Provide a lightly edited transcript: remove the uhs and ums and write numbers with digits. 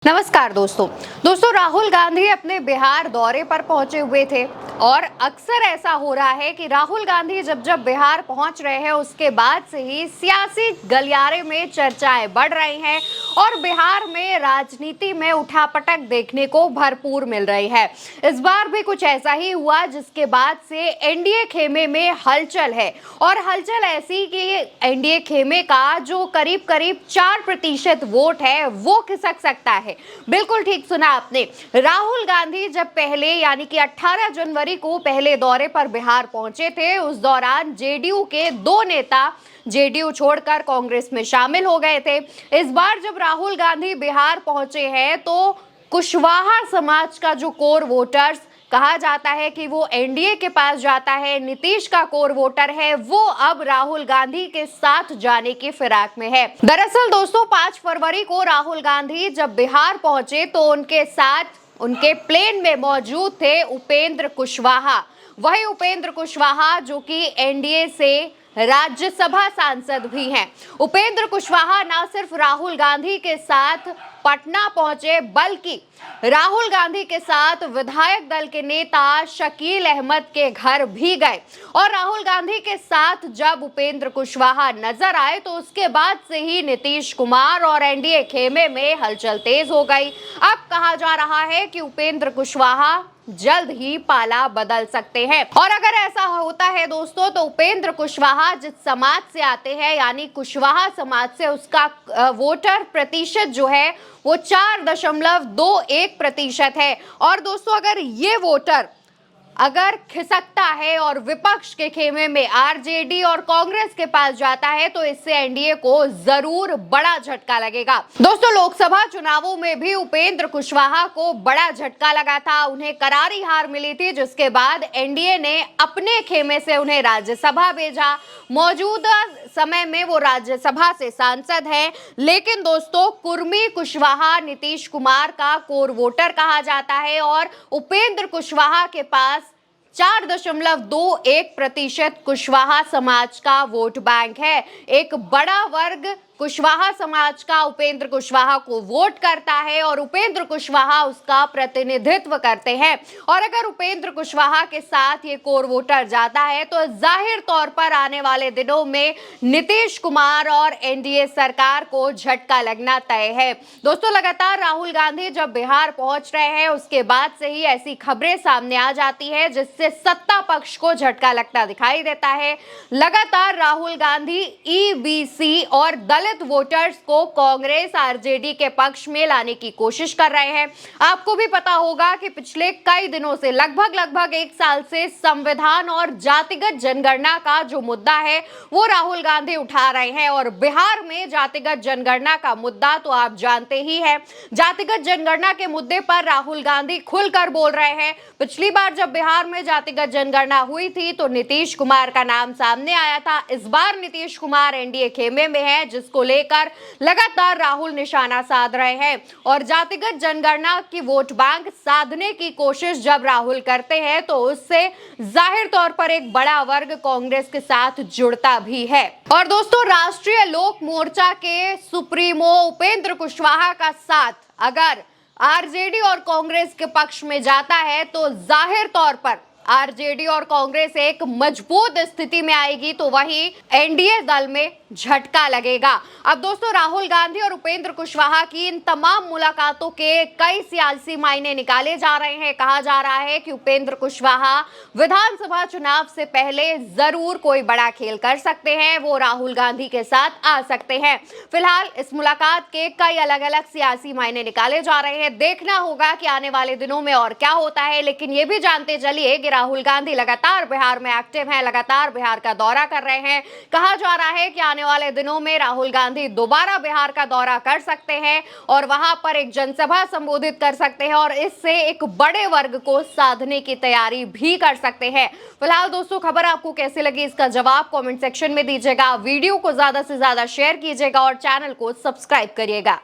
नमस्कार दोस्तों राहुल गांधी अपने बिहार दौरे पर पहुंचे हुए थे और अक्सर ऐसा हो रहा है कि राहुल गांधी जब बिहार पहुंच रहे हैं उसके बाद से ही सियासी गलियारे में चर्चाएं बढ़ रही हैं और बिहार में राजनीति में उठापटक देखने को भरपूर मिल रही है। इस बार भी कुछ ऐसा ही हुआ जिसके बाद से एनडीए खेमे में हलचल है और हलचल ऐसी कि एनडीए खेमे का जो करीब 4% वोट है वो खिसक सकता है। बिल्कुल ठीक सुना आपने। राहुल गांधी जब पहले यानी कि 18 जनवरी को पहले दौरे पर बिहार पहुंचे थे, उस दौरान जेडीयू के दो नेता जेडीयू छोड़कर कांग्रेस में शामिल हो गए थे। इस बार जब राहुल गांधी बिहार पहुंचे हैं तो कुशवाहा समाज का जो कोर वोटर्स कहा जाता है कि वो एनडीए के पास जाता है, नीतीश का कोर वोटर है, वो अब राहुल गांधी के साथ जाने की फिराक में है। दरअसल दोस्तों 5 फरवरी को राहुल गांधी जब बिहार पहुंचे तो उनके साथ उनके प्लेन में मौजूद थे उपेंद्र कुशवाहा। वही उपेंद्र कुशवाहा जो कि एनडीए से राज्यसभा सांसद भी हैं। उपेंद्र कुशवाहा न सिर्फ राहुल गांधी के साथ पटना पहुंचे बल्कि राहुल गांधी के साथ विधायक दल के नेता शकील अहमद के घर भी गए और राहुल गांधी के साथ जब उपेंद्र कुशवाहा नजर आए तो उसके बाद से ही नीतीश कुमार और एनडीए खेमे में हलचल तेज हो गई। अब कहा जा रहा है कि उपेंद्र कुशवाहा जल्द ही पाला बदल सकते हैं और अगर ऐसा होता है दोस्तों तो उपेंद्र कुशवाहा जिस समाज से आते हैं यानी कुशवाहा समाज से, उसका वोटर प्रतिशत जो है वो 4.21% है। और दोस्तों अगर ये वोटर अगर खिसकता है और विपक्ष के खेमे में आरजेडी और कांग्रेस के पास जाता है तो इससे एनडीए को जरूर बड़ा झटका लगेगा। दोस्तों लोकसभा चुनावों में भी उपेंद्र कुशवाहा को बड़ा झटका लगा था, उन्हें करारी हार मिली थी, जिसके बाद एनडीए ने अपने खेमे से उन्हें राज्यसभा भेजा। मौजूदा समय में वो राज्यसभा से सांसद हैं, लेकिन दोस्तों कुर्मी कुशवाहा नीतीश कुमार का कोर वोटर कहा जाता है और उपेंद्र कुशवाहा के पास 4.21% कुशवाहा समाज का वोट बैंक है। एक बड़ा वर्ग कुशवाहा समाज का उपेंद्र कुशवाहा को वोट करता है और उपेंद्र कुशवाहा उसका प्रतिनिधित्व करते हैं। और अगर उपेंद्र कुशवाहा के साथ ये कोर वोटर जाता है तो जाहिर तौर पर आने वाले दिनों में नीतीश कुमार और एनडीए सरकार को झटका लगना तय है। दोस्तों लगातार राहुल गांधी जब बिहार पहुंच रहे हैं उसके बाद से ही ऐसी खबरें सामने आ जाती है जिससे सत्ता पक्ष को झटका लगता दिखाई देता है। लगातार राहुल गांधी ईबीसी और दलित वोटर्स को कांग्रेस आरजेडी के पक्ष में लाने की कोशिश कर रहे हैं। आपको भी पता होगा कि पिछले कई दिनों से लगभग 1 साल से संविधान और जातिगत जनगणना का जो मुद्दा है वो राहुल गांधी उठा रहे हैं और बिहार में जातिगत जनगणना का मुद्दा तो आप जानते ही हैं। जातिगत जनगणना के मुद्दे पर राहुल गांधी खुलकर बोल रहे हैं। पिछली बार जब बिहार में जातिगत जनगणना हुई थी तो नीतीश कुमार का नाम सामने आया था। इस बार नीतीश कुमार एनडीए खेमे में है जिसको लेकर लगातार राहुल निशाना साध रहे हैं और जातिगत जनगणना की वोट बैंक साधने की कोशिश जब राहुल करते हैं तो उससे जाहिर तौर पर एक बड़ा वर्ग कांग्रेस के साथ जुड़ता भी है। और दोस्तों राष्ट्रीय लोक मोर्चा के सुप्रीमो उपेंद्र कुशवाहा का साथ अगर आरजेडी और कांग्रेस के पक्ष में जाता है तो जाहिर तौर पर आरजेडी और कांग्रेस एक मजबूत स्थिति में आएगी तो वही एनडीए दल में झटका लगेगा। अब दोस्तों राहुल गांधी और उपेंद्र कुशवाहा की इन तमाम मुलाकातों के कई सियासी मायने निकाले जा रहे हैं। कहा जा रहा है कि उपेंद्र कुशवाहा विधानसभा चुनाव से पहले जरूर कोई बड़ा खेल कर सकते हैं, वो राहुल गांधी के साथ आ सकते हैं। फिलहाल इस मुलाकात के कई अलग सियासी मायने निकाले जा रहे हैं। देखना होगा कि आने वाले दिनों में और क्या होता है, लेकिन ये भी जानते चलिए कि राहुल गांधी लगातार बिहार में एक्टिव हैं, लगातार बिहार का दौरा कर रहे हैं। कहा जा रहा है कि आने वाले दिनों में राहुल गांधी दोबारा बिहार का दौरा कर सकते हैं और वहां पर एक जनसभा संबोधित कर सकते हैं और इससे एक बड़े वर्ग को साधने की तैयारी भी कर सकते हैं। फिलहाल दोस्तों खबर आपको कैसी लगी इसका जवाब कमेंट सेक्शन में दीजिएगा। वीडियो को ज्यादा से ज्यादा शेयर कीजिएगा और चैनल को सब्सक्राइब करिएगा।